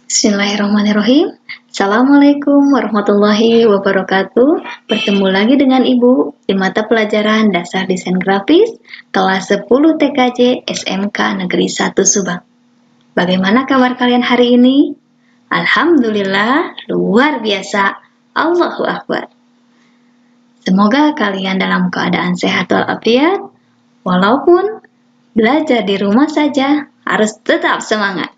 Bismillahirrahmanirrahim. Assalamualaikum warahmatullahi wabarakatuh. Bertemu lagi dengan Ibu di mata pelajaran Dasar Desain Grafis kelas 10 TKJ SMK Negeri 1 Subang. Bagaimana kabar kalian hari ini? Alhamdulillah, luar biasa. Allahu Akbar. Semoga kalian dalam keadaan sehat walafiat, walaupun belajar di rumah saja harus tetap semangat.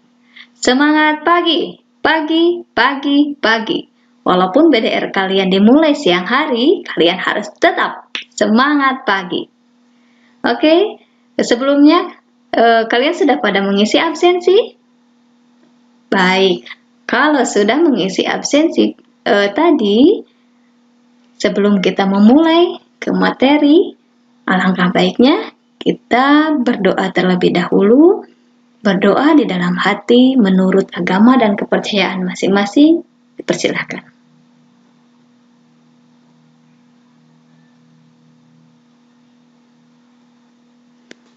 Semangat pagi, pagi, pagi, pagi. Walaupun BDR kalian dimulai siang hari, kalian harus tetap semangat pagi. Oke, sebelumnya kalian sudah pada mengisi absensi? Baik, kalau sudah mengisi absensi tadi, sebelum kita memulai ke materi, alangkah baiknya kita berdoa terlebih dahulu. Berdoa di dalam hati menurut agama dan kepercayaan masing-masing, dipersilahkan.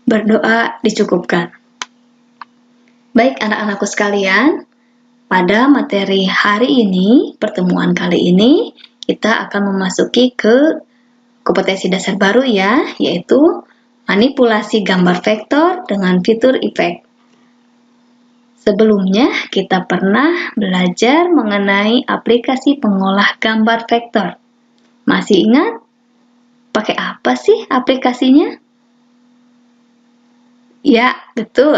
Berdoa dicukupkan. Baik anak-anakku sekalian, pada materi hari ini, pertemuan kali ini, kita akan memasuki ke kompetensi dasar baru ya, yaitu manipulasi gambar vektor dengan fitur efek. Sebelumnya, kita pernah belajar mengenai aplikasi pengolah gambar vektor. Masih ingat? Pakai apa sih aplikasinya? Ya, betul.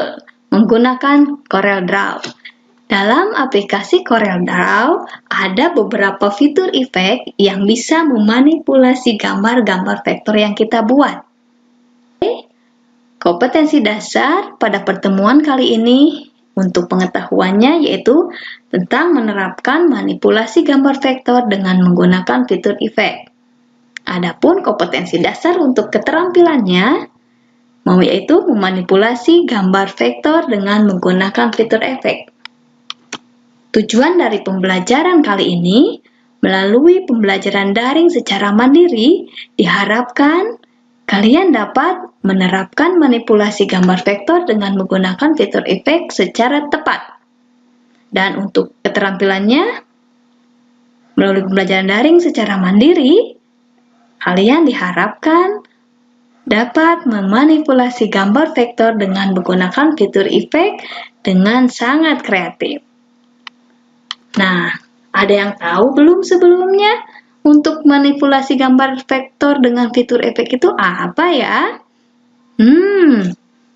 Menggunakan CorelDRAW. Dalam aplikasi CorelDRAW, ada beberapa fitur efek yang bisa memanipulasi gambar-gambar vektor yang kita buat. Kompetensi dasar pada pertemuan kali ini untuk pengetahuannya yaitu tentang menerapkan manipulasi gambar vektor dengan menggunakan fitur efek. Adapun kompetensi dasar untuk keterampilannya yaitu memanipulasi gambar vektor dengan menggunakan fitur efek. Tujuan dari pembelajaran kali ini melalui pembelajaran daring secara mandiri diharapkan kalian dapat menerapkan manipulasi gambar vektor dengan menggunakan fitur efek secara tepat. Dan untuk keterampilannya, melalui pembelajaran daring secara mandiri, kalian diharapkan dapat memanipulasi gambar vektor dengan menggunakan fitur efek dengan sangat kreatif. Nah, ada yang tahu belum sebelumnya? Untuk manipulasi gambar vektor dengan fitur efek itu apa ya?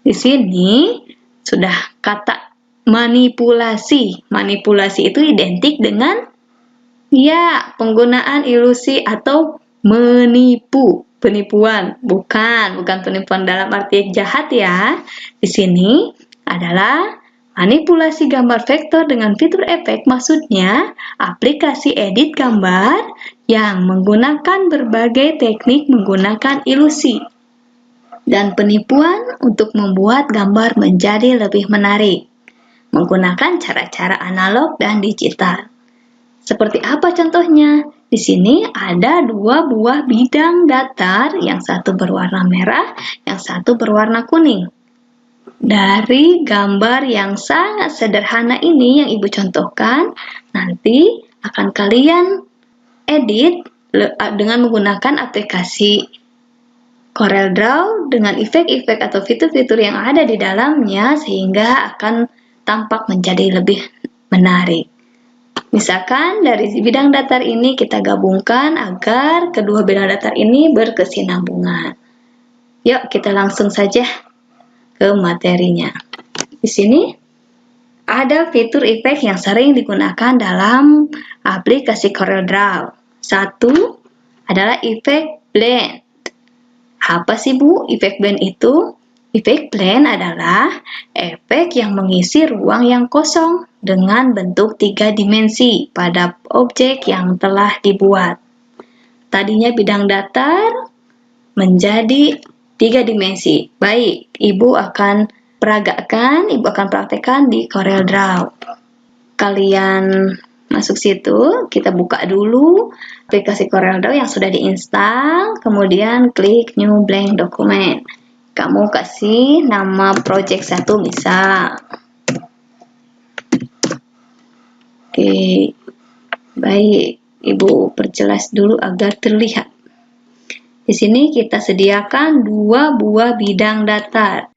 Di sini sudah kata manipulasi. Manipulasi itu identik dengan penggunaan ilusi atau menipu. Penipuan, bukan penipuan dalam arti jahat ya. Di sini adalah manipulasi gambar vektor dengan fitur efek, maksudnya aplikasi edit gambar yang menggunakan berbagai teknik menggunakan ilusi dan penipuan untuk membuat gambar menjadi lebih menarik menggunakan cara-cara analog dan digital. Seperti apa contohnya? Di sini ada dua buah bidang datar, yang satu berwarna merah, yang satu berwarna kuning. Dari gambar yang sangat sederhana ini yang Ibu contohkan, nanti akan kalian edit dengan menggunakan aplikasi CorelDRAW dengan efek-efek atau fitur-fitur yang ada di dalamnya sehingga akan tampak menjadi lebih menarik. Misalkan dari bidang datar ini kita gabungkan agar kedua bidang datar ini berkesinambungan. Yuk kita langsung saja ke materinya. Di sini ada fitur efek yang sering digunakan dalam aplikasi CorelDRAW. Satu adalah efek blend. Apa sih Bu efek blend itu? Efek blend adalah efek yang mengisi ruang yang kosong dengan bentuk 3 dimensi pada objek yang telah dibuat. Tadinya bidang datar menjadi 3 dimensi. Baik, Ibu akan praktekkan di CorelDRAW. Kalian masuk situ, kita buka dulu aplikasi CorelDRAW yang sudah diinstal, kemudian klik New Blank Document. Kamu kasih nama project 1 misal. Oke, baik. Ibu perjelas dulu agar terlihat. Di sini kita sediakan 2 buah bidang datar.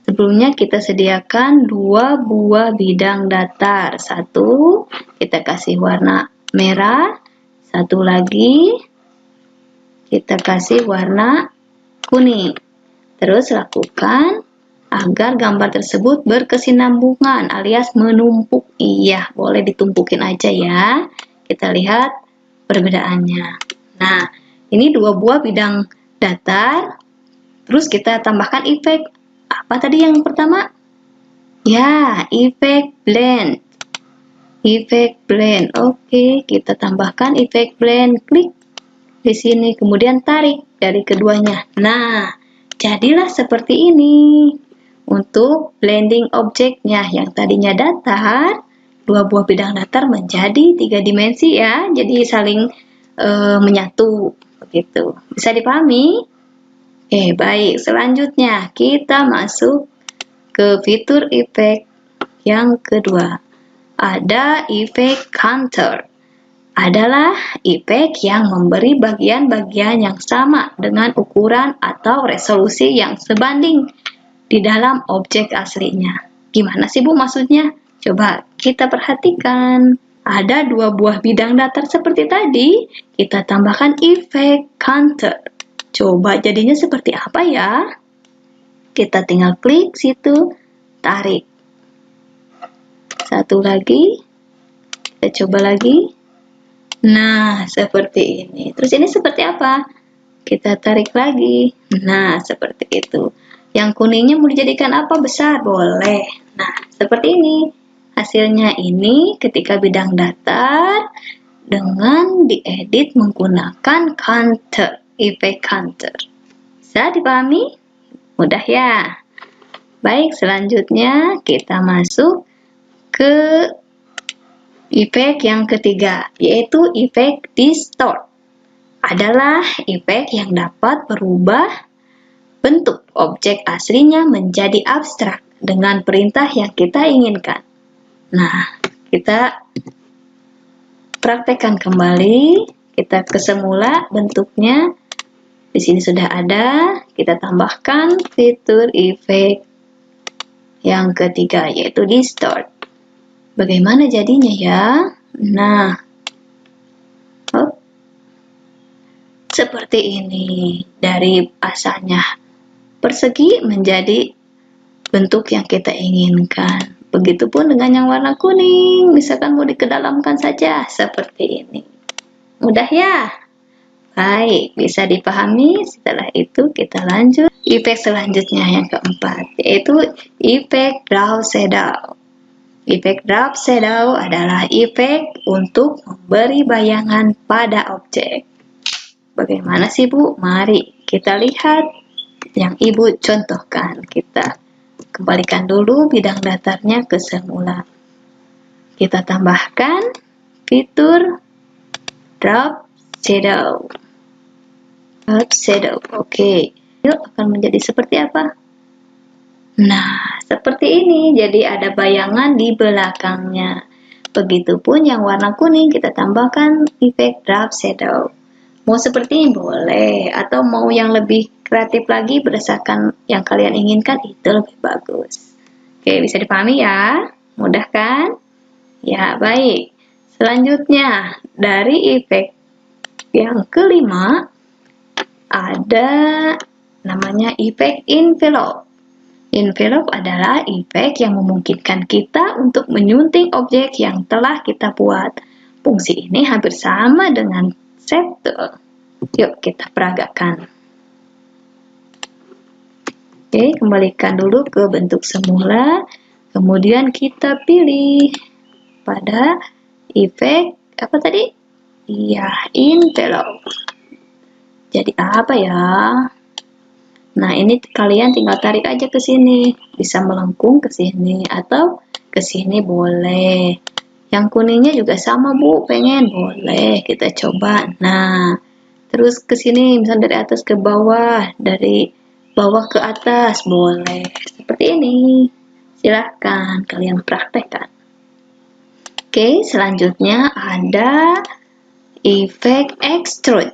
Sebelumnya kita sediakan 2 buah bidang datar. Satu kita kasih warna merah, satu lagi kita kasih warna kuning. Terus lakukan agar gambar tersebut berkesinambungan alias menumpuk. Iya, boleh ditumpukin aja ya. Kita lihat perbedaannya. Nah, ini 2 buah bidang datar. Terus kita tambahkan efek. Apa tadi yang pertama? Ya, efek blend. Efek blend. Oke, kita tambahkan efek blend. Klik di sini, kemudian tarik dari keduanya. Nah, jadilah seperti ini. Untuk blending objeknya yang tadinya datar, 2 buah bidang datar menjadi 3 dimensi ya. Jadi saling menyatu begitu. Bisa dipahami? Oke, baik. Selanjutnya kita masuk ke fitur efek yang kedua. Ada efek counter. Adalah efek yang memberi bagian-bagian yang sama dengan ukuran atau resolusi yang sebanding di dalam objek aslinya. Gimana sih Bu maksudnya? Coba kita perhatikan. Ada 2 buah bidang datar seperti tadi, kita tambahkan efek counter. Coba jadinya seperti apa ya? Kita tinggal klik situ, tarik. Satu lagi, kita coba lagi. Nah, seperti ini. Terus ini seperti apa? Kita tarik lagi. Nah, seperti itu. Yang kuningnya mau dijadikan apa? Besar? Boleh. Nah, seperti ini. Hasilnya ini ketika bidang datar dengan diedit menggunakan counter, efek counter. Bisa dipahami? Mudah ya? Baik, selanjutnya kita masuk ke efek yang ketiga, yaitu efek distort. Adalah efek yang dapat berubah bentuk objek aslinya menjadi abstrak dengan perintah yang kita inginkan. Nah, kita praktekkan kembali. Kita ke semula bentuknya. Di sini sudah ada. Kita tambahkan fitur efek yang ketiga, yaitu distort. Bagaimana jadinya ya? Nah, seperti ini. Dari asalnya persegi menjadi bentuk yang kita inginkan. Begitupun dengan yang warna kuning. Misalkan mau dikedalamkan saja seperti ini. Mudah ya? Baik, bisa dipahami. Setelah itu kita lanjut efek selanjutnya yang keempat, yaitu efek drop shadow. Efek drop shadow adalah efek untuk memberi bayangan pada objek. Bagaimana sih Bu? Mari kita lihat yang Ibu contohkan. Kita kembalikan dulu bidang datarnya ke semula. Kita tambahkan fitur drop shadow. Drop shadow. Oke. Yuk, akan menjadi seperti apa? Nah, seperti ini. Jadi ada bayangan di belakangnya. Begitupun yang warna kuning kita tambahkan efek drop shadow. Mau seperti ini boleh, atau mau yang lebih kreatif lagi berdasarkan yang kalian inginkan, itu lebih bagus. Oke, bisa dipahami ya? Mudah kan? Ya, baik. Selanjutnya, dari efek yang kelima, ada namanya efek envelope. Envelope adalah efek yang memungkinkan kita untuk menyunting objek yang telah kita buat. Fungsi ini hampir sama dengan shape tool. Yuk kita peragakan. Oke, kembalikan dulu ke bentuk semula. Kemudian kita pilih pada efek apa tadi? Iya, envelope. Jadi apa ya? Nah, ini kalian tinggal tarik aja ke sini. Bisa melengkung ke sini atau ke sini boleh. Yang kuningnya juga sama, Bu. Pengen? Boleh. Kita coba. Nah, terus ke sini, misalnya dari atas ke bawah, dari bawah ke atas, boleh. Seperti ini. Silahkan kalian praktekkan. Oke, selanjutnya ada efek extrude.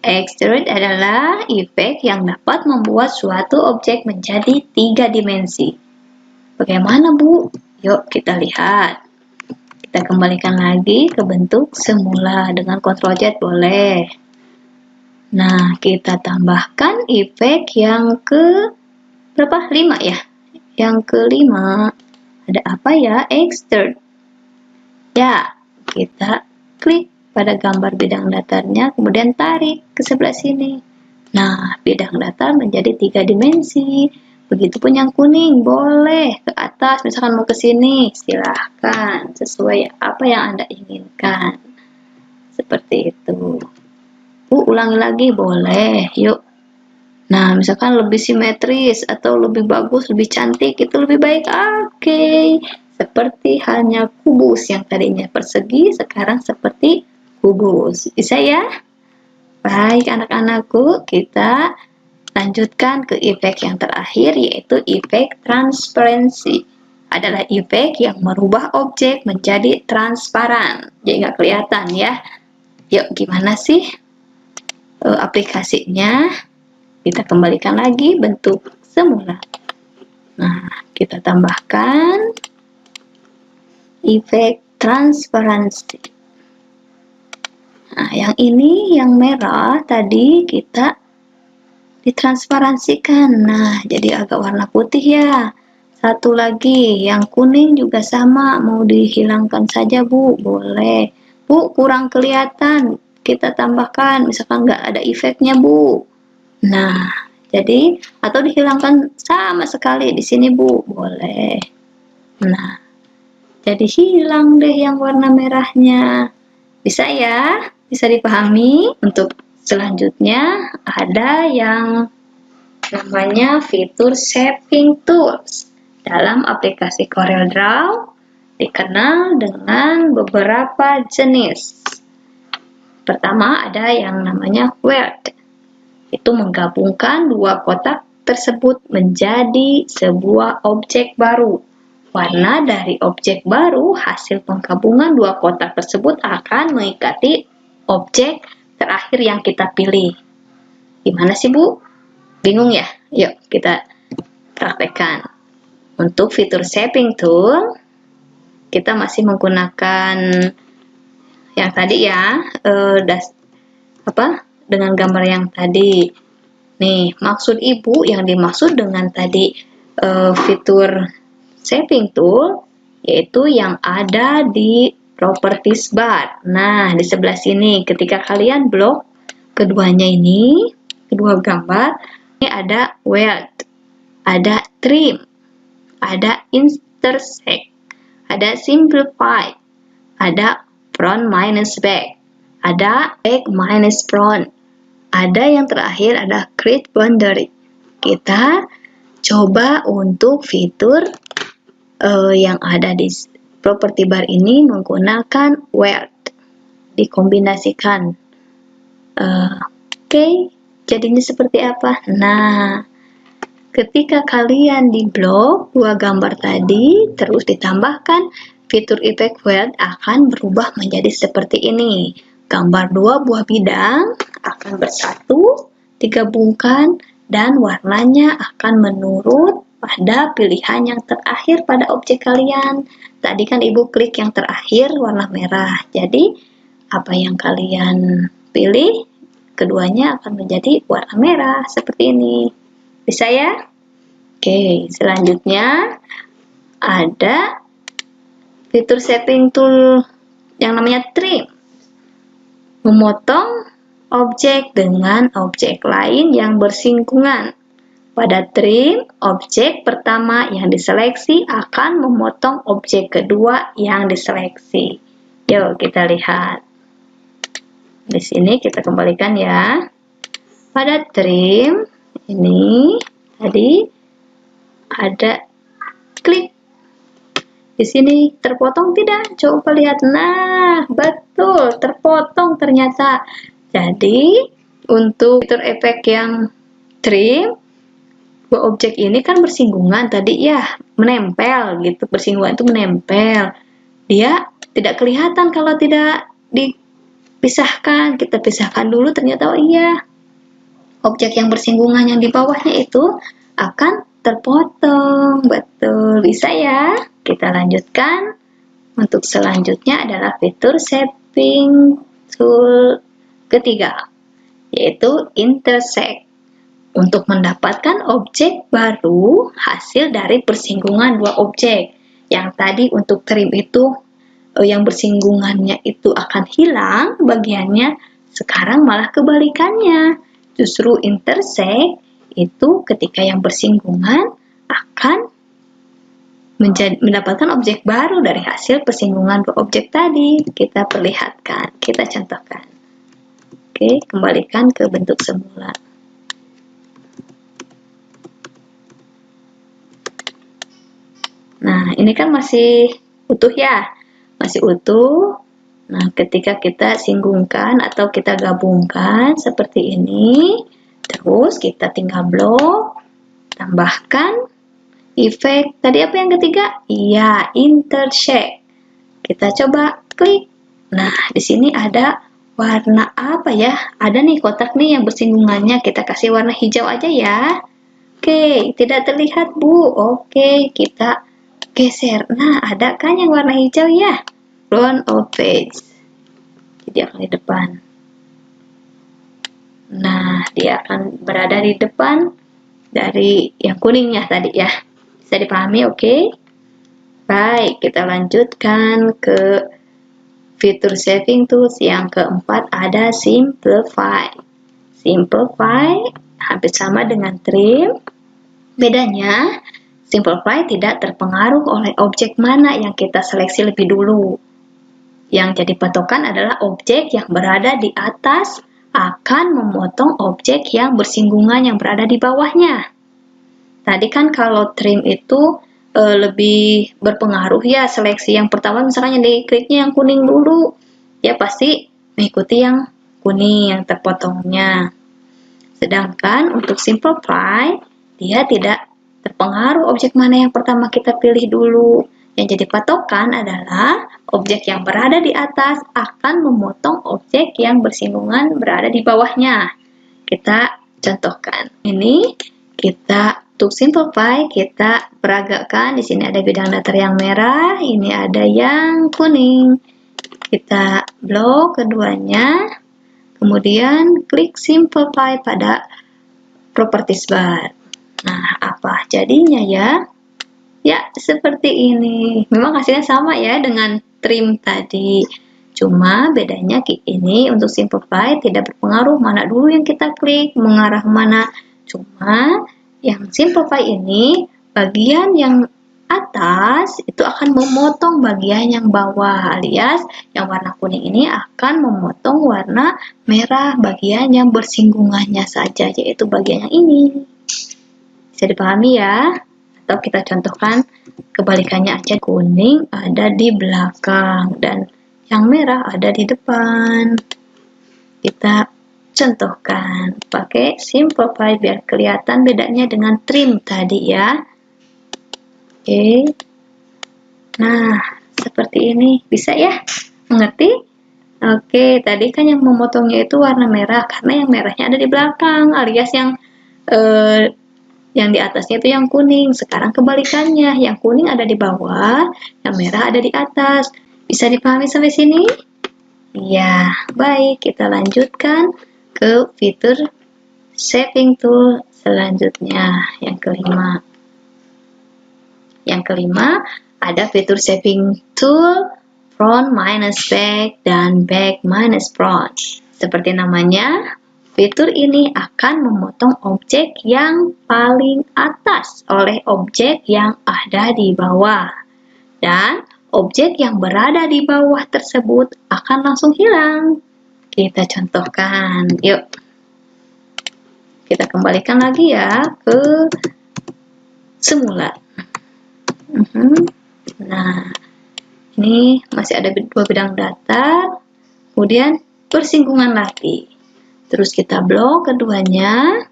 Extrude adalah efek yang dapat membuat suatu objek menjadi 3 dimensi. Bagaimana, Bu? Yuk kita lihat. Kita kembalikan lagi ke bentuk semula dengan Ctrl Z boleh. Nah, kita tambahkan efek yang ke berapa? 5 ya? Yang kelima ada apa ya? Extrude. Ya, kita klik pada gambar bidang datarnya, kemudian tarik ke sebelah sini. Nah, bidang datar menjadi 3 dimensi. Begitupun yang kuning, boleh ke atas, misalkan mau ke sini, silahkan, sesuai apa yang Anda inginkan. Seperti itu. Ulangi lagi, boleh, yuk. Nah, misalkan lebih simetris, atau lebih bagus, lebih cantik, itu lebih baik, oke. Seperti halnya kubus, yang tadinya persegi, sekarang seperti kubus. Bisa ya? Baik, anak-anakku, kita lanjutkan ke efek yang terakhir, yaitu efek transparansi. Adalah efek yang merubah objek menjadi transparan. Jadi nggak kelihatan ya. Yuk, gimana sih aplikasinya? Kita kembalikan lagi bentuk semula. Nah, kita tambahkan efek transparansi. Nah, yang ini, yang merah tadi kita ditransparansikan. Nah, jadi agak warna putih ya. Satu lagi, yang kuning juga sama, mau dihilangkan saja, Bu. Boleh. Bu, kurang kelihatan. Kita tambahkan, misalkan nggak ada efeknya, Bu. Nah, jadi, atau dihilangkan sama sekali di sini, Bu. Boleh. Nah, jadi hilang deh yang warna merahnya. Bisa ya? Bisa dipahami? Untuk selanjutnya ada yang namanya fitur shaping tools. Dalam aplikasi CorelDRAW dikenal dengan beberapa jenis. Pertama ada yang namanya word. Itu menggabungkan dua kotak tersebut menjadi sebuah objek baru. Warna dari objek baru hasil penggabungan dua kotak tersebut akan mengikuti objek terakhir yang kita pilih. Gimana sih, Bu? Bingung ya? Yuk kita praktekkan. Untuk fitur shaping tool, kita masih menggunakan yang tadi ya, dengan gambar yang tadi. Nih, maksud Ibu yang dimaksud dengan tadi fitur shaping tool, yaitu yang ada di properties bar. Nah, di sebelah sini, ketika kalian blok keduanya ini, kedua gambar, ini ada weld, ada trim, ada intersect, ada simplify, ada front minus back, ada back minus front, ada yang terakhir ada create boundary. Kita coba untuk fitur yang ada di property bar ini menggunakan weld, dikombinasikan. Oke, jadinya seperti apa? Nah, ketika kalian di blok dua gambar tadi terus ditambahkan fitur efek weld akan berubah menjadi seperti ini. Gambar dua buah bidang akan bersatu, digabungkan, dan warnanya akan menurut pada pilihan yang terakhir pada objek kalian. Tadi kan Ibu klik yang terakhir warna merah. Jadi apa yang kalian pilih, keduanya akan menjadi warna merah seperti ini. Bisa ya? Oke, selanjutnya ada fitur shaping tool yang namanya trim. Memotong objek dengan objek lain yang bersinggungan. Pada trim, objek pertama yang diseleksi akan memotong objek kedua yang diseleksi. Yuk kita lihat. Di sini kita kembalikan ya. Pada trim ini tadi ada klik. Di sini terpotong tidak? Coba lihat. Nah, betul, terpotong ternyata. Jadi, untuk fitur efek yang trim, dua objek ini kan bersinggungan tadi ya, menempel gitu. Bersinggungan itu menempel. dia tidak kelihatan kalau tidak dipisahkan. Kita pisahkan dulu, ternyata oh iya, objek yang bersinggungan yang di bawahnya itu akan terpotong. Betul, bisa ya. Kita lanjutkan. Untuk selanjutnya adalah fitur shaping tool ketiga, yaitu intersect. Untuk mendapatkan objek baru hasil dari persinggungan dua objek. Yang tadi untuk trim itu yang bersinggungannya itu akan hilang bagiannya, sekarang malah kebalikannya. Justru intersect itu ketika yang bersinggungan akan mendapatkan objek baru dari hasil persinggungan dua objek tadi. Kita perlihatkan, kita contohkan. Oke, kembalikan ke bentuk semula. Nah, ini kan masih utuh ya, masih utuh. Nah, ketika kita singgungkan atau kita gabungkan seperti ini, terus kita tinggal blok, tambahkan efek. Tadi apa yang ketiga? Iya, intersect. Kita coba klik. Nah, di sini ada warna apa ya? Ada nih kotak nih yang bersinggungannya. Kita kasih warna hijau aja ya. Oke, tidak terlihat Bu. Oke, kita geser. Nah, ada kan yang warna hijau ya? Front of page. Jadi akan di depan. Nah, dia akan berada di depan dari yang kuningnya tadi ya. Bisa dipahami, oke? Baik, kita lanjutkan ke fitur shaping tools yang keempat, ada simplify. Simplify hampir sama dengan trim. Bedanya, simplify tidak terpengaruh oleh objek mana yang kita seleksi lebih dulu. Yang jadi patokan adalah objek yang berada di atas akan memotong objek yang bersinggungan yang berada di bawahnya. Tadi kan kalau trim itu lebih berpengaruh ya, seleksi yang pertama misalnya dikliknya yang kuning dulu, ya pasti mengikuti yang kuning yang terpotongnya. Sedangkan untuk simplify, dia tidak terpengaruh objek mana yang pertama kita pilih dulu. Yang jadi patokan adalah objek yang berada di atas akan memotong objek yang bersinggungan berada di bawahnya. Kita contohkan. Ini kita untuk simplify kita peragakan. Di sini ada bidang datar yang merah, ini ada yang kuning. Kita blok keduanya, kemudian klik simplify pada properties bar. Nah, apa jadinya ya? Ya, seperti ini. Memang hasilnya sama ya dengan trim tadi. Cuma bedanya ini untuk simplify tidak berpengaruh mana dulu yang kita klik, mengarah mana. Cuma yang simplify ini, bagian yang atas itu akan memotong bagian yang bawah, alias yang warna kuning ini akan memotong warna merah bagian yang bersinggungannya saja, yaitu bagian yang ini. Bisa dipahami ya? Atau kita contohkan kebalikannya aja, kuning ada di belakang dan yang merah ada di depan. Kita contohkan pakai simplify biar kelihatan bedanya dengan trim tadi ya. Oke. Nah, seperti ini bisa ya? Mengerti? Oke, tadi kan yang memotongnya itu warna merah karena yang merahnya ada di belakang, alias yang di atasnya itu yang kuning. Sekarang kebalikannya, yang kuning ada di bawah, yang merah ada di atas. Bisa dipahami sampai sini? Ya, baik. Kita lanjutkan ke fitur shaping tool selanjutnya, yang kelima. Yang kelima, ada fitur shaping tool front minus back dan back minus front. Seperti namanya, fitur ini akan memotong objek yang paling atas oleh objek yang ada di bawah. Dan objek yang berada di bawah tersebut akan langsung hilang. Kita contohkan, yuk. Kita kembalikan lagi ya ke semula. Nah, ini masih ada dua bidang datar, kemudian bersinggungan lagi. Terus kita blok keduanya,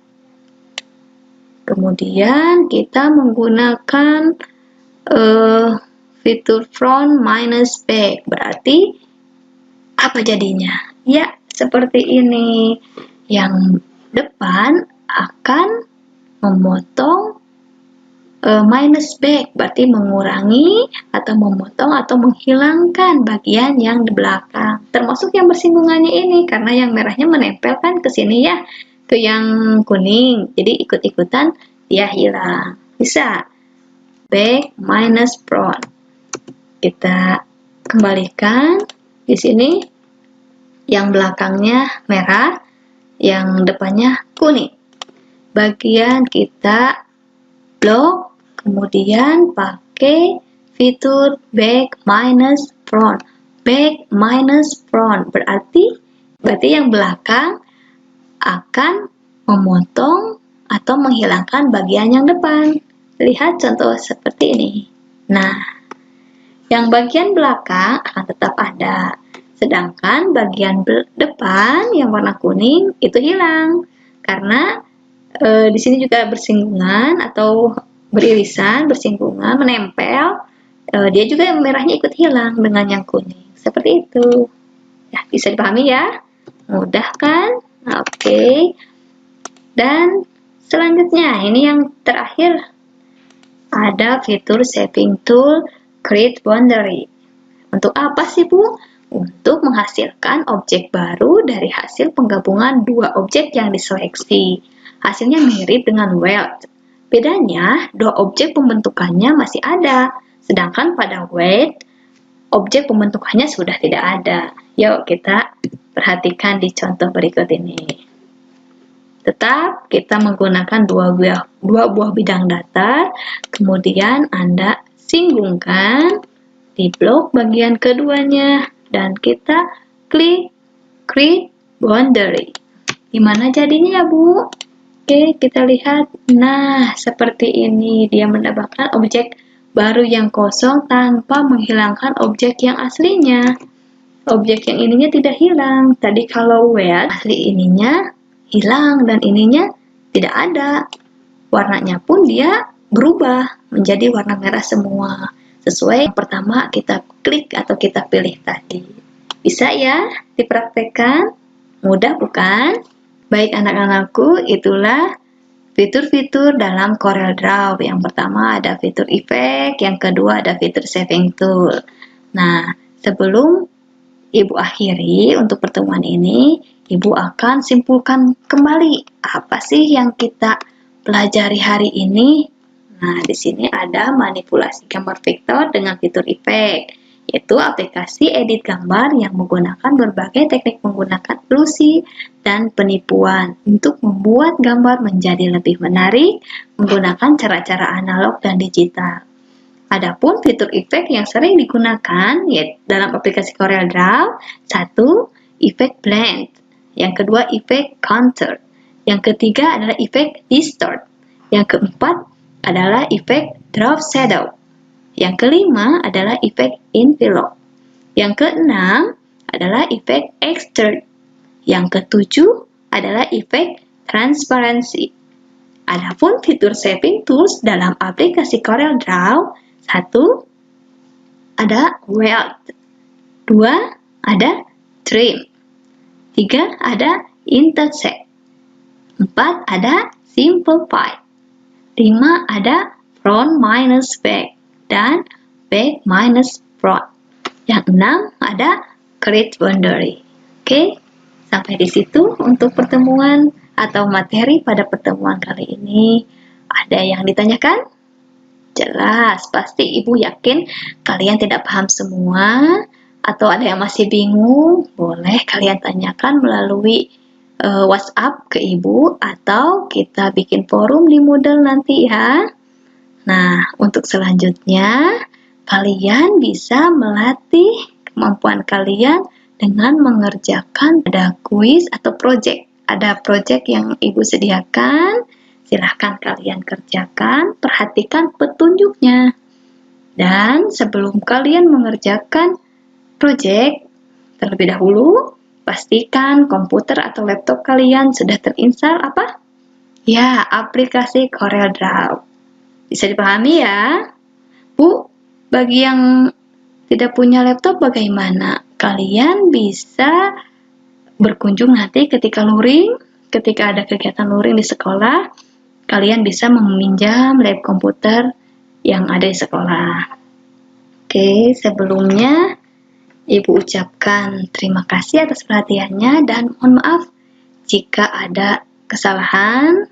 kemudian kita menggunakan fitur front minus back. Berarti apa jadinya? Ya, seperti ini. Yang depan akan memotong minus back, berarti mengurangi atau memotong atau menghilangkan bagian yang di belakang. Termasuk yang bersinggungannya ini, karena yang merahnya menempel kan ke sini ya, ke yang kuning. Jadi ikut-ikutan dia hilang. Bisa. Back minus front. Kita kembalikan di sini. Yang belakangnya merah, yang depannya kuning. Bagian kita blok, kemudian pakai fitur back minus front. Back minus front berarti yang belakang akan memotong atau menghilangkan bagian yang depan. Lihat contoh seperti ini. Nah, yang bagian belakang akan tetap ada. Sedangkan bagian depan yang warna kuning itu hilang. Karena di sini juga bersinggungan atau beririsan, bersinggungan, menempel. Dia juga yang merahnya ikut hilang dengan yang kuning. Seperti itu. Ya, bisa dipahami ya? Mudah kan? Oke. Dan selanjutnya, ini yang terakhir. Ada fitur saving tool create boundary. Untuk apa sih, Bu? Untuk menghasilkan objek baru dari hasil penggabungan dua objek yang diseleksi. Hasilnya mirip dengan weld. Bedanya, dua objek pembentukannya masih ada, sedangkan pada weld, objek pembentukannya sudah tidak ada. Yuk kita perhatikan di contoh berikut ini. Tetap kita menggunakan dua buah bidang datar, kemudian Anda singgungkan di blok bagian keduanya. Dan kita klik create boundary. Gimana jadinya ya, Bu? Oke, kita lihat. Nah, seperti ini. Dia mendapatkan objek baru yang kosong tanpa menghilangkan objek yang aslinya. Objek yang ininya tidak hilang. Tadi kalau weld, asli ininya hilang dan ininya tidak ada. Warnanya pun dia berubah menjadi warna merah semua. Sesuai yang pertama kita klik atau kita pilih tadi. Bisa ya dipraktekkan? Mudah bukan? Baik anak-anakku, itulah fitur-fitur dalam CorelDRAW. Yang pertama ada fitur effect, yang kedua ada fitur saving tool. Nah, sebelum Ibu akhiri untuk pertemuan ini, Ibu akan simpulkan kembali apa sih yang kita pelajari hari ini. Nah, di sini ada manipulasi gambar vektor dengan fitur effect, yaitu aplikasi edit gambar yang menggunakan berbagai teknik menggunakan ilusi dan penipuan untuk membuat gambar menjadi lebih menarik menggunakan cara-cara analog dan digital. Adapun fitur effect yang sering digunakan yaitu dalam aplikasi CorelDRAW, satu, effect blend, yang kedua effect contour, yang ketiga adalah effect distort, yang keempat adalah efek drop shadow. Yang kelima adalah efek envelope. Yang keenam adalah efek extrude. Yang ketujuh adalah efek transparency. Adapun fitur saving tools dalam aplikasi CorelDRAW, satu ada weld, dua ada trim, tiga ada intersect, empat ada simplify, 5 ada front minus back dan back minus front. Yang 6 ada create boundary. Oke, sampai di situ untuk pertemuan atau materi pada pertemuan kali ini. Ada yang ditanyakan? Jelas, pasti Ibu yakin kalian tidak paham semua. Atau ada yang masih bingung? Boleh kalian tanyakan melalui WhatsApp ke Ibu atau kita bikin forum di Moodle nanti ya. Nah, untuk selanjutnya kalian bisa melatih kemampuan kalian dengan mengerjakan ada kuis atau project. Ada project yang Ibu sediakan, silahkan kalian kerjakan, perhatikan petunjuknya. Dan sebelum kalian mengerjakan project, terlebih dahulu pastikan komputer atau laptop kalian sudah terinstall apa? Ya, aplikasi CorelDRAW. Bisa dipahami ya? Bu, Bagi yang tidak punya laptop bagaimana? Kalian bisa berkunjung nanti ketika luring, ketika ada kegiatan luring di sekolah, kalian bisa meminjam lab komputer yang ada di sekolah. Oke, sebelumnya Ibu ucapkan terima kasih atas perhatiannya dan mohon maaf jika ada kesalahan.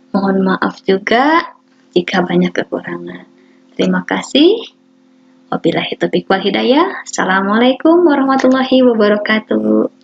Mohon maaf juga jika banyak kekurangan. Terima kasih. Wabillahi taufiq wal hidayah. Assalamualaikum warahmatullahi wabarakatuh.